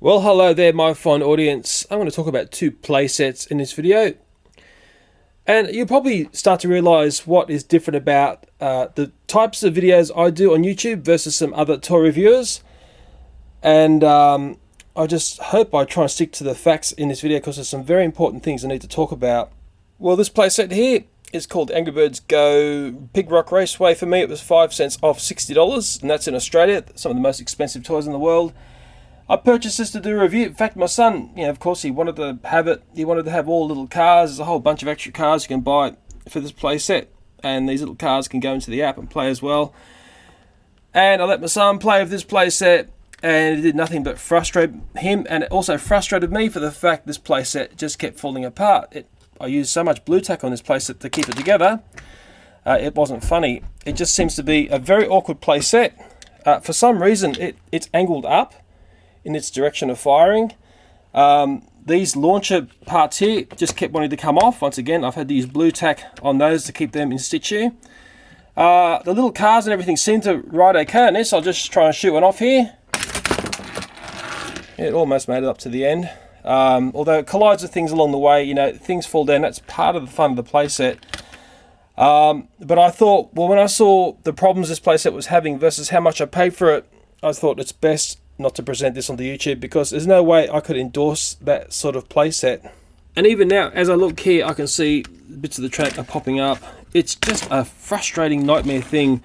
Well, hello there, my fine audience. I'm going to talk about two playsets in this video. And you'll probably start to realize what is different about the types of videos I do on YouTube versus some other toy reviewers. And I just hope I try and stick to the facts in this video because there's some very important things I need to talk about. Well, this playset here is called Angry Birds Go Pig Rock Raceway. For me, it was 5 cents off $60, and that's in Australia, some of the most expensive toys in the world. I purchased this to do a review. In fact, my son, of course, he wanted to have it. He wanted to have all little cars. There's a whole bunch of extra cars you can buy for this play set. And these little cars can go into the app and play as well. And I let my son play with this play set, and it did nothing but frustrate him. And it also frustrated me for the fact this play set just kept falling apart. I used so much blue tack on this play set to keep it together. It wasn't funny. It just seems to be a very awkward play set. For some reason, it's angled up in its direction of firing. These launcher parts here just kept wanting to come off. Once again, I've had to use blue tack on those to keep them in situ. The little cars and everything seem to ride okay on this. I'll just try and shoot one off here. It almost made it up to the end. Although it collides with things along the way, things fall down. That's part of the fun of the playset. But I thought, well, when I saw the problems this playset was having versus how much I paid for it, I thought it's best not to present this onto YouTube because there's no way I could endorse that sort of playset. And even now, as I look here, I can see bits of the track are popping up. It's just a frustrating nightmare thing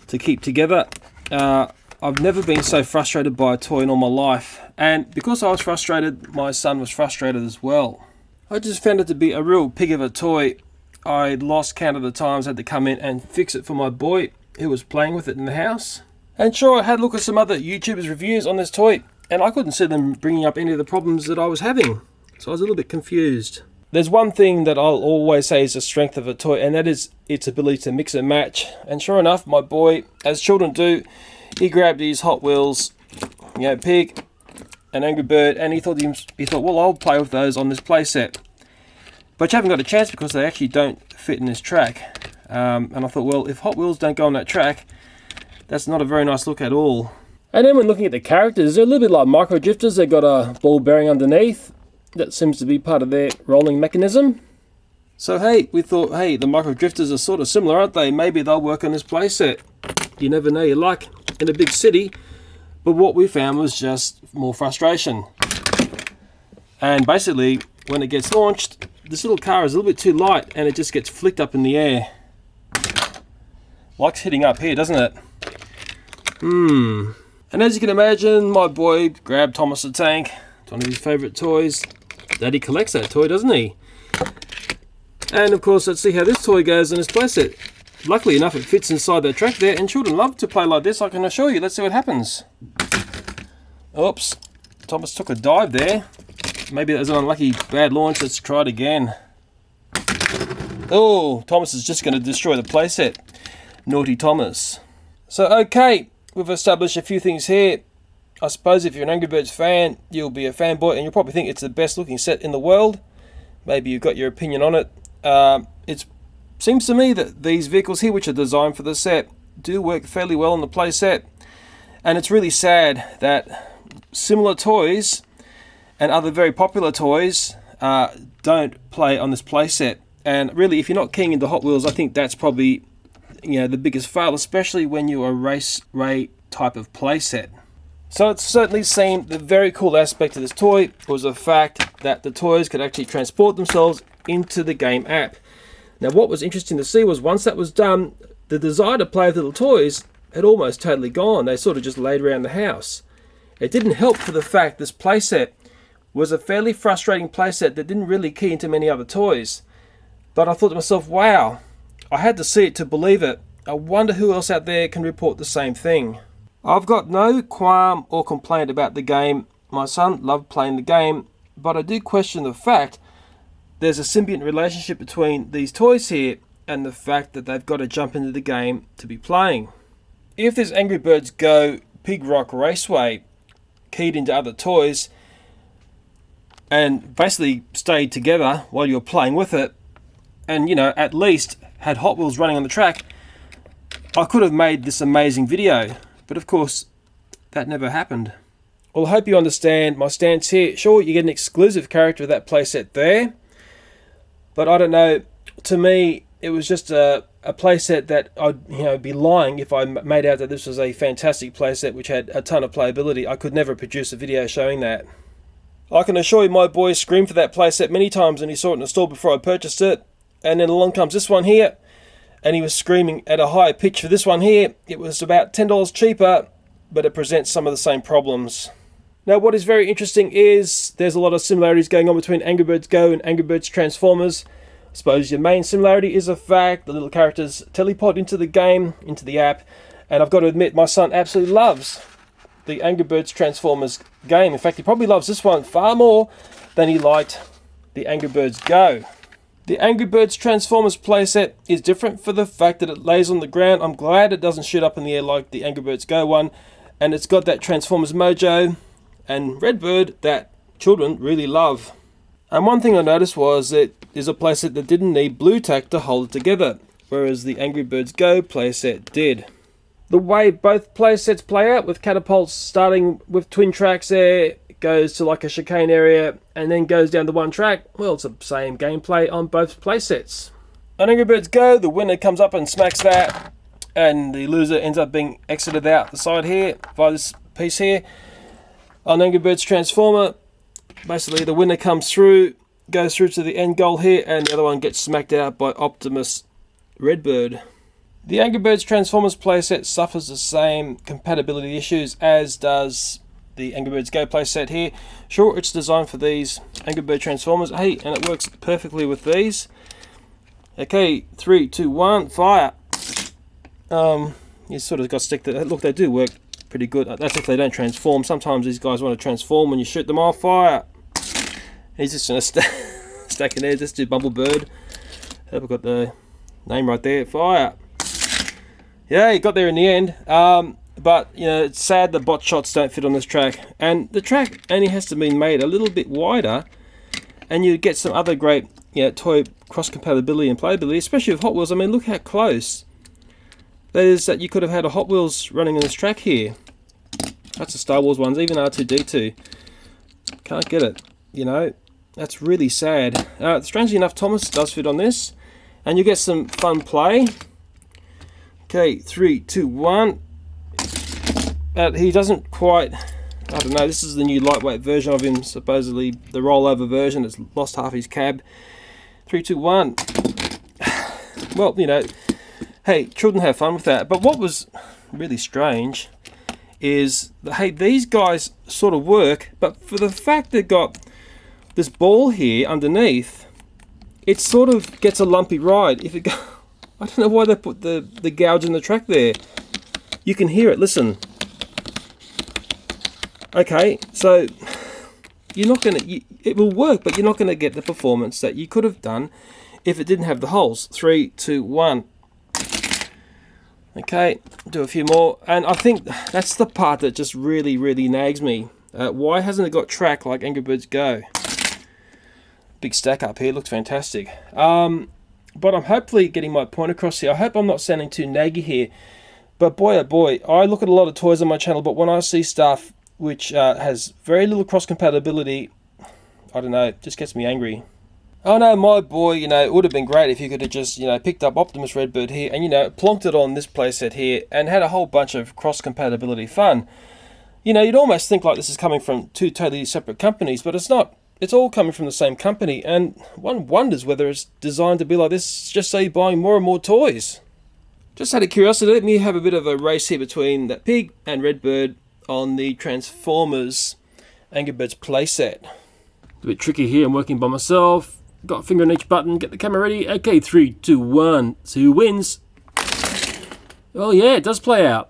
to keep together. I've never been so frustrated by a toy in all my life. And because I was frustrated, my son was frustrated as well. I just found it to be a real pig of a toy. I lost count of the times I had to come in and fix it for my boy who was playing with it in the house. And sure, I had a look at some other YouTubers' reviews on this toy, and I couldn't see them bringing up any of the problems that I was having. So I was a little bit confused. There's one thing that I'll always say is the strength of a toy, and that is its ability to mix and match. And sure enough, my boy, as children do, he grabbed his Hot Wheels, Pig, an Angry Bird, and he thought, well, I'll play with those on this playset. But you haven't got a chance because they actually don't fit in this track. And I thought, well, if Hot Wheels don't go on that track, that's not a very nice look at all. And then when looking at the characters, they're a little bit like micro drifters. They've got a ball bearing underneath. That seems to be part of their rolling mechanism. So hey, we thought, hey, the micro drifters are sort of similar, aren't they? Maybe they'll work on this playset. You never know your luck in a big city. But what we found was just more frustration. And basically, when it gets launched, this little car is a little bit too light and it just gets flicked up in the air. Likes hitting up here, doesn't it? And as you can imagine, my boy grabbed Thomas the Tank. It's one of his favourite toys. Daddy collects that toy, doesn't he? And of course, let's see how this toy goes in this playset. Luckily enough, it fits inside the track there, and children love to play like this, I can assure you. Let's see what happens. Oops, Thomas took a dive there. Maybe that was an unlucky bad launch. Let's try it again. Oh, Thomas is just going to destroy the playset. Naughty Thomas. So, okay. We've established a few things here. I suppose if you're an Angry Birds fan, you'll be a fanboy and you'll probably think it's the best looking set in the world. Maybe you've got your opinion on it. It seems to me that these vehicles here, which are designed for the set, do work fairly well on the play set. And it's really sad that similar toys and other very popular toys don't play on this play set. And really, if you're not keen into Hot Wheels, I think that's probably the biggest fail, especially when you're a Raceway type of playset. So it certainly seemed the very cool aspect of this toy was the fact that the toys could actually transport themselves into the game app. Now what was interesting to see was once that was done, the desire to play with little toys had almost totally gone. They sort of just laid around the house. It didn't help for the fact this playset was a fairly frustrating playset that didn't really key into many other toys. But I thought to myself, wow, I had to see it to believe it. I wonder who else out there can report the same thing. I've got no qualm or complaint about the game. My son loved playing the game, but I do question the fact there's a symbiont relationship between these toys here and the fact that they've got to jump into the game to be playing. If this Angry Birds Go Pig Rock Raceway keyed into other toys and basically stayed together while you're playing with it, and at least had Hot Wheels running on the track, I could have made this amazing video. But of course, that never happened. Well, I hope you understand my stance here. Sure, you get an exclusive character with that playset there, but I don't know, to me, it was just a playset that I'd be lying if I made out that this was a fantastic playset which had a ton of playability. I could never produce a video showing that. I can assure you my boy screamed for that playset many times and he saw it in the store before I purchased it. And then along comes this one here, and he was screaming at a higher pitch for this one here. It was about $10 cheaper, but it presents some of the same problems. Now, what is very interesting is there's a lot of similarities going on between Angry Birds Go and Angry Birds Transformers. I suppose your main similarity is the fact the little characters telepod into the game, into the app, and I've got to admit my son absolutely loves the Angry Birds Transformers game. In fact, he probably loves this one far more than he liked the Angry Birds Go. The Angry Birds Transformers playset is different for the fact that it lays on the ground. I'm glad it doesn't shoot up in the air like the Angry Birds Go one, and it's got that Transformers mojo and Redbird that children really love. And one thing I noticed was it is a playset that didn't need blue tack to hold it together, whereas the Angry Birds Go playset did. The way both playsets play out, with catapults starting with twin tracks there, goes to like a chicane area and then goes down to one track, well, it's the same gameplay on both playsets. On Angry Birds Go, the winner comes up and smacks that, and the loser ends up being exited out the side here by this piece here. On Angry Birds Transformer, basically the winner comes through, goes through to the end goal here, and the other one gets smacked out by Optimus Redbird. The Angry Birds Transformers playset suffers the same compatibility issues as does the Angry Birds Go playset here. Sure, it's designed for these Angry Bird Transformers, hey, and it works perfectly with these. Okay, 3, 2, 1, fire. You sort of got to stick to, look, they do work pretty good. That's if they don't transform. Sometimes these guys want to transform when you shoot them off. Fire. He's just going to stack in there. Just do Bumblebird. Hope I got the name right there. Fire. Yeah, he got there in the end. But you know, it's sad the bot shots don't fit on this track, and the track only has to be made a little bit wider, and you get some other great, toy cross compatibility and playability, especially with Hot Wheels. I mean, look how close that is, that you could have had a Hot Wheels running on this track here. That's the Star Wars ones, even R2D2. Can't get it, that's really sad. Strangely enough, Thomas does fit on this, and you get some fun play. Okay, 3, 2, 1. He doesn't quite, I don't know, this is the new lightweight version of him, supposedly the rollover version. It's lost half his cab. 3, 2, 1. Well, hey, children have fun with that. But what was really strange is that, hey, these guys sort of work, but for the fact they've got this ball here underneath, it sort of gets a lumpy ride. If it go, I don't know why they put the gouge in the track there. You can hear it, listen. Okay, so you're not going to, it will work, but you're not going to get the performance that you could have done if it didn't have the holes. 3, 2, 1. Okay, do a few more, and I think that's the part that just really, really nags me. Why hasn't it got track like Angry Birds Go? Big stack up here, looks fantastic. But I'm hopefully getting my point across here. I hope I'm not sounding too naggy here. But boy, oh boy, I look at a lot of toys on my channel, but when I see stuff which has very little cross compatibility, I don't know, it just gets me angry. Oh no, my boy, it would have been great if you could have just, picked up Optimus Redbird here and, plonked it on this playset here and had a whole bunch of cross compatibility fun. You'd almost think like this is coming from two totally separate companies, but it's not. It's all coming from the same company, and one wonders whether it's designed to be like this just so you're buying more and more toys. Just out of curiosity, let me have a bit of a race here between that pig and Redbird on the Transformers Angry Birds playset. A bit tricky here, I'm working by myself. Got a finger on each button, get the camera ready. Okay, 3, 2, 1. So who wins? Oh yeah, it does play out.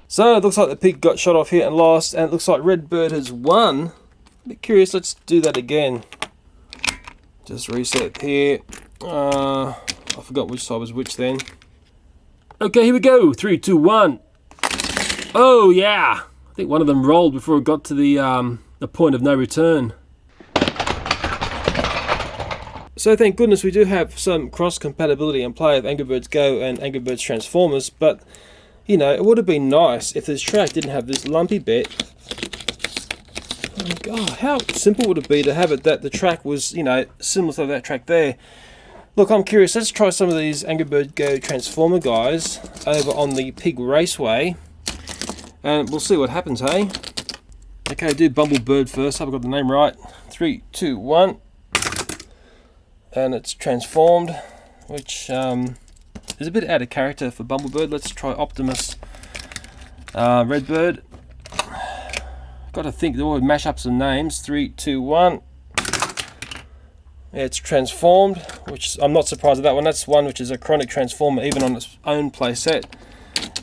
So it looks like the pig got shot off here and lost, and it looks like Redbird has won. A bit curious, let's do that again. Just reset here. I forgot which side was which then. Okay, here we go. 3, 2, 1. Oh yeah! I think one of them rolled before it got to the point of no return. So thank goodness we do have some cross compatibility and play of Angry Birds Go and Angry Birds Transformers, but You know, it would have been nice if this track didn't have this lumpy bit. Oh God, how simple would it be to have it that the track was, you know, similar to that track there. Look, I'm curious. Let's try some of these Angry Bird Go Transformer guys over on the Pig Raceway, and we'll see what happens, hey? Okay, do Bumblebird first. Hope I got the name right. 3, 2, 1, and it's transformed, which is a bit out of character for Bumblebird. Let's try Optimus, Redbird. Got to think, they always mash up some names. 3, 2, 1. It's transformed, which I'm not surprised at that one. That's one which is a chronic transformer, even on its own playset.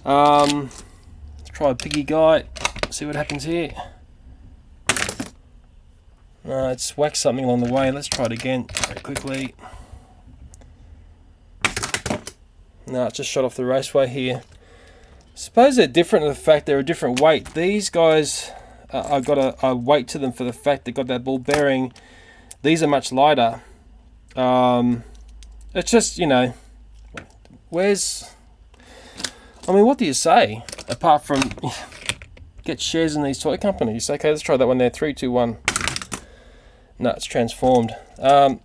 Let's try a Piggy guy. See what happens here. It's whacked something along the way. Let's try it again very quickly. No, it's just shot off the Raceway here. Suppose they're different in the fact they're a different weight. These guys, I've got a weight to them for the fact they've got that ball bearing. These are much lighter. It's just, you know, I mean, what do you say? Apart from, get shares in these toy companies. Okay, let's try that one there. 3, 2, 1. No, it's transformed. Yeah,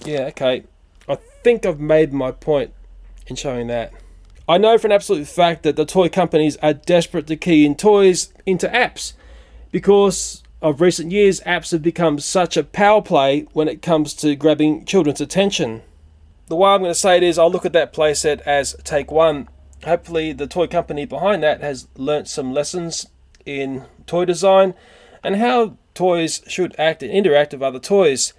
okay. I think I've made my point in showing that. I know for an absolute fact that the toy companies are desperate to key in toys into apps, because of recent years, apps have become such a power play when it comes to grabbing children's attention. The way I'm going to say it is, I'll look at that playset as take one. Hopefully the toy company behind that has learnt some lessons in toy design and how toys should act and interact with other toys.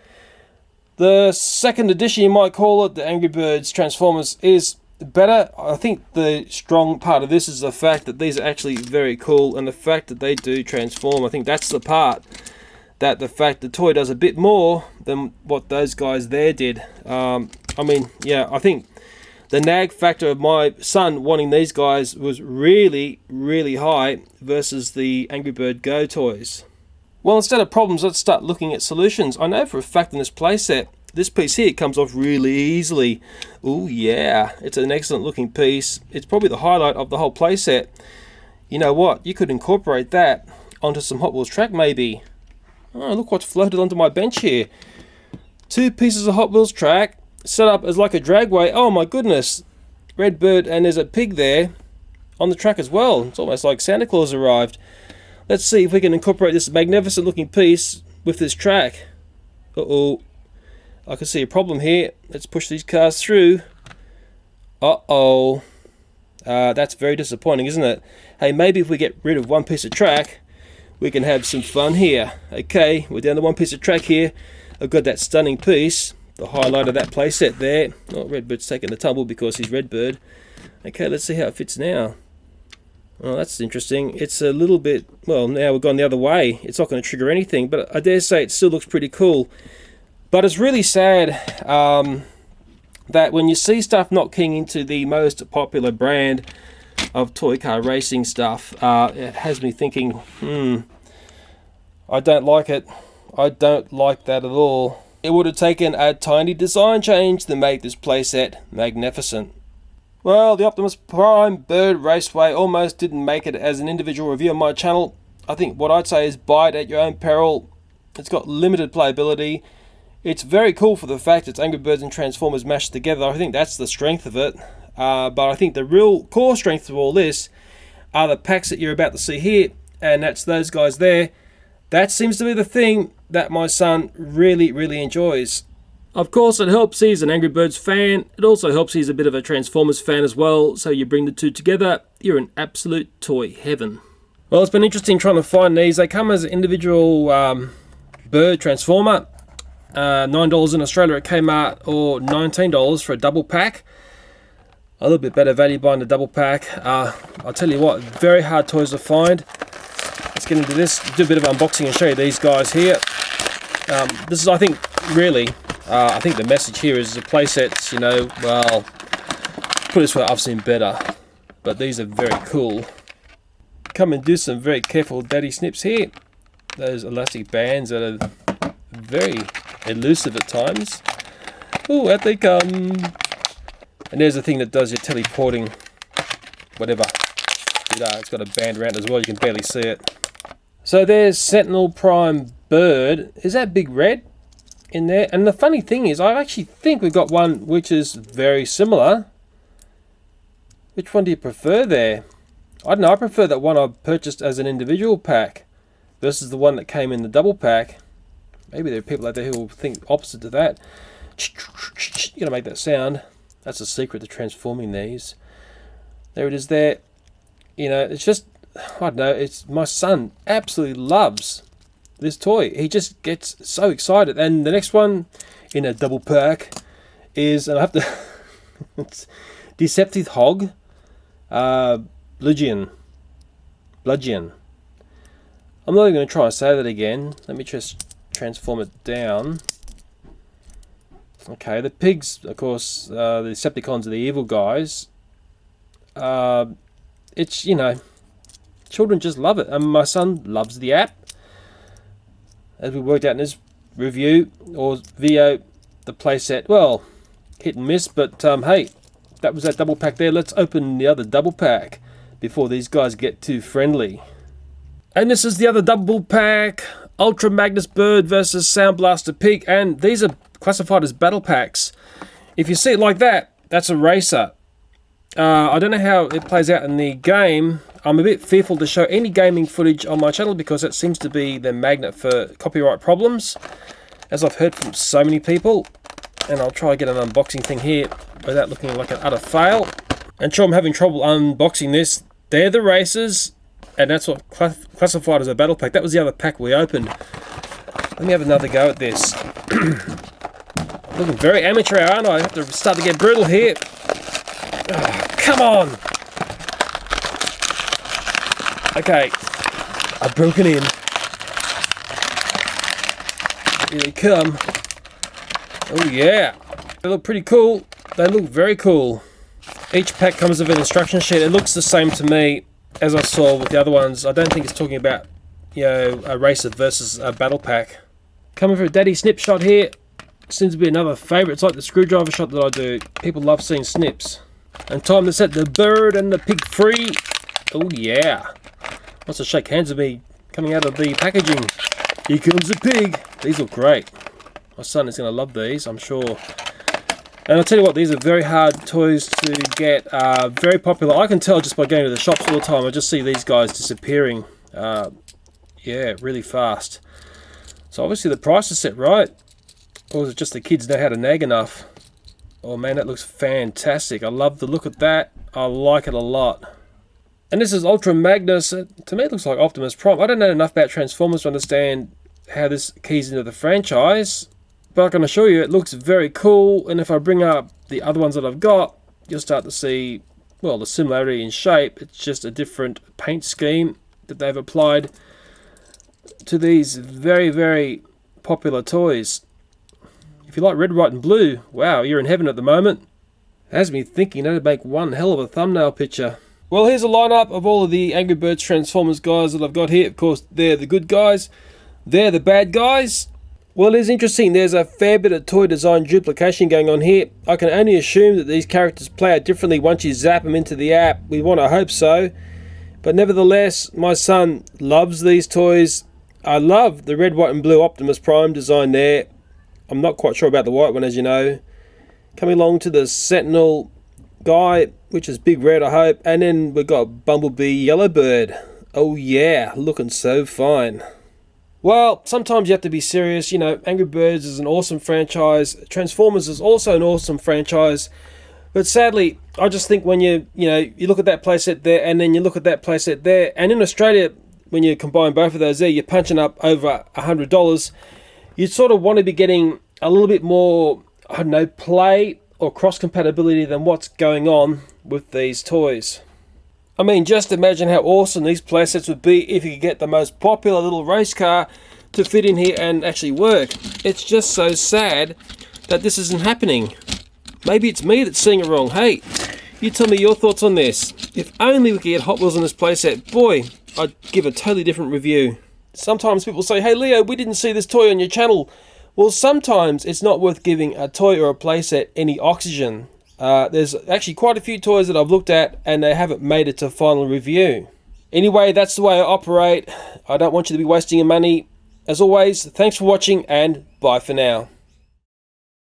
The second edition, you might call it, the Angry Birds Transformers, is better. I think the strong part of this is the fact that these are actually very cool, and the fact that they do transform. I think that's the part, that the fact the toy does a bit more than what those guys there did. I mean, yeah, I think the nag factor of my son wanting these guys was really, really high versus the Angry Bird Go toys. Well, instead of problems, let's start looking at solutions. I know for a fact in this playset, this piece here comes off really easily. Oh yeah, it's an excellent looking piece. It's probably the highlight of the whole playset. You know what? You could incorporate that onto some Hot Wheels track maybe. Oh, look what's floated onto my bench here. 2 pieces of Hot Wheels track set up as like a dragway. Oh my goodness. Redbird, and there's a pig there on the track as well. It's almost like Santa Claus arrived. Let's see if we can incorporate this magnificent looking piece with this track. Uh-oh. I can see a problem here. Let's push these cars through. Uh-oh. That's very disappointing, isn't it? Hey, maybe if we get rid of one piece of track, we can have some fun here. Okay, we're down to one piece of track here. I've got that stunning piece, the highlight of that playset there. Oh, Redbird's taking the tumble because he's Redbird. Okay, let's see how it fits now. Oh, that's interesting. It's a little bit, well, now we've gone the other way. It's not going to trigger anything, but I dare say it still looks pretty cool. But it's really sad that when you see stuff not keying into the most popular brand of toy car racing stuff, it has me thinking, I don't like it. I don't like that at all. It would have taken a tiny design change to make this playset magnificent. Well, the Optimus Prime Bird Raceway almost didn't make it as an individual review on my channel. I think what I'd say is buy it at your own peril. It's got limited playability. It's very cool for the fact it's Angry Birds and Transformers mashed together. I think that's the strength of it. But I think the real core strength of all this are the packs that you're about to see here. And that's those guys there. That seems to be the thing that my son really, really enjoys. Of course, it helps he's an Angry Birds fan. It also helps he's a bit of a Transformers fan as well. So you bring the two together, you're in absolute toy heaven. Well, it's been interesting trying to find these. They come as an individual bird transformer. $9 in Australia at Kmart, or $19 for a double pack. A little bit better value buying the double pack. I'll tell you what, very hard toys to find. Let's get into this, do a bit of unboxing and show you these guys here. This is, I think, really, I think the message here is the playsets, you know, well, put it this way, I've seen better, but these are very cool. Come and do some very careful daddy snips here. Those elastic bands that are very elusive at times. Oh, out they come. And there's the thing that does your teleporting, whatever. It's got a band around it as well, you can barely see it. So there's Sentinel Prime Bird. Is that Big Red in there? And the funny thing is, I actually think we've got one which is very similar. Which one do you prefer there? I don't know, I prefer that one I purchased as an individual pack versus the one that came in the double pack. Maybe there are people out there who will think opposite to that. You gotta make that sound. That's the secret to transforming these. There it is there. You know, it's just, I don't know, it's, my son absolutely loves this toy. He just gets so excited. And the next one in a double pack is, and I have to, it's Deceptive Hog, Bludgeon. I'm not even going to try and say that again. Let me just transform it down. Okay, the pigs, of course, the Decepticons are the evil guys. It's, you know, children just love it. And my son loves the app. As we worked out in this review or video, the playset, well, hit and miss, but hey, that was that double pack there. Let's open the other double pack before these guys get too friendly. And this is the other double pack, Ultra Magnus Bird versus Sound Blaster Pig, and these are classified as battle packs. If you see it like that, that's a racer. I don't know how it plays out in the game. I'm a bit fearful to show any gaming footage on my channel because it seems to be the magnet for copyright problems, as I've heard from so many people. And I'll try to get an unboxing thing here without looking like an utter fail. And sure, I'm having trouble unboxing this. They're the racers, and that's what classified as a battle pack. That was the other pack we opened. Let me have another go at this. Looking very amateur, aren't I? I have to start to get brutal here. Oh, come on! Okay, I've broken in. Here they come. Oh yeah, they look pretty cool. They look very cool. Each pack comes with an instruction sheet. It looks the same to me as I saw with the other ones. I don't think it's talking about, you know, a racer versus a battle pack. Coming for a daddy snip shot here. Seems to be another favourite. It's like the screwdriver shot that I do. People love seeing snips. And time to set the bird and the pig free. Oh yeah. Wants to shake hands with me coming out of the packaging. Here comes the pig. These look great. My son is going to love these, I'm sure. And I'll tell you what, these are very hard toys to get. Very popular. I can tell just by going to the shops all the time. I just see these guys disappearing. Yeah, really fast. So obviously the price is set right. Or is it just the kids know how to nag enough? Oh man, that looks fantastic. I love the look of that. I like it a lot. And this is Ultra Magnus. To me it looks like Optimus Prime. I don't know enough about Transformers to understand how this keys into the franchise. But I can assure you it looks very cool. And if I bring up the other ones that I've got, you'll start to see, well, the similarity in shape. It's just a different paint scheme that they've applied to these very, very popular toys. If you like red, white and blue, wow, you're in heaven at the moment. It has me thinking that'd make one hell of a thumbnail picture. Well, here's a lineup of all of the Angry Birds Transformers guys that I've got here. Of course, they're the good guys. They're the bad guys. Well, it's interesting. There's a fair bit of toy design duplication going on here. I can only assume that these characters play out differently once you zap them into the app. We want to hope so. But nevertheless, my son loves these toys. I love the red, white and blue Optimus Prime design there. I'm not quite sure about the white one, as you know. Coming along to the Sentinel guy, which is Big Red, I hope. And then we've got Bumblebee Yellowbird. Oh yeah, looking so fine. Well, sometimes you have to be serious. You know, Angry Birds is an awesome franchise. Transformers is also an awesome franchise. But sadly, I just think when you look at that playset there and then you look at that playset there, and in Australia, when you combine both of those there, you're punching up over $100. You sort of want to be getting a little bit more, I don't know, play or cross-compatibility than what's going on with these toys. I mean, just imagine how awesome these playsets would be if you could get the most popular little race car to fit in here and actually work. It's just so sad that this isn't happening. Maybe it's me that's seeing it wrong. Hey, you tell me your thoughts on this. If only we could get Hot Wheels on this playset, boy, I'd give a totally different review. Sometimes people say, hey Leo, we didn't see this toy on your channel. Well, sometimes it's not worth giving a toy or a playset any oxygen. There's actually quite a few toys that I've looked at and they haven't made it to final review. Anyway, that's the way I operate. I don't want you to be wasting your money. As always, thanks for watching and bye for now.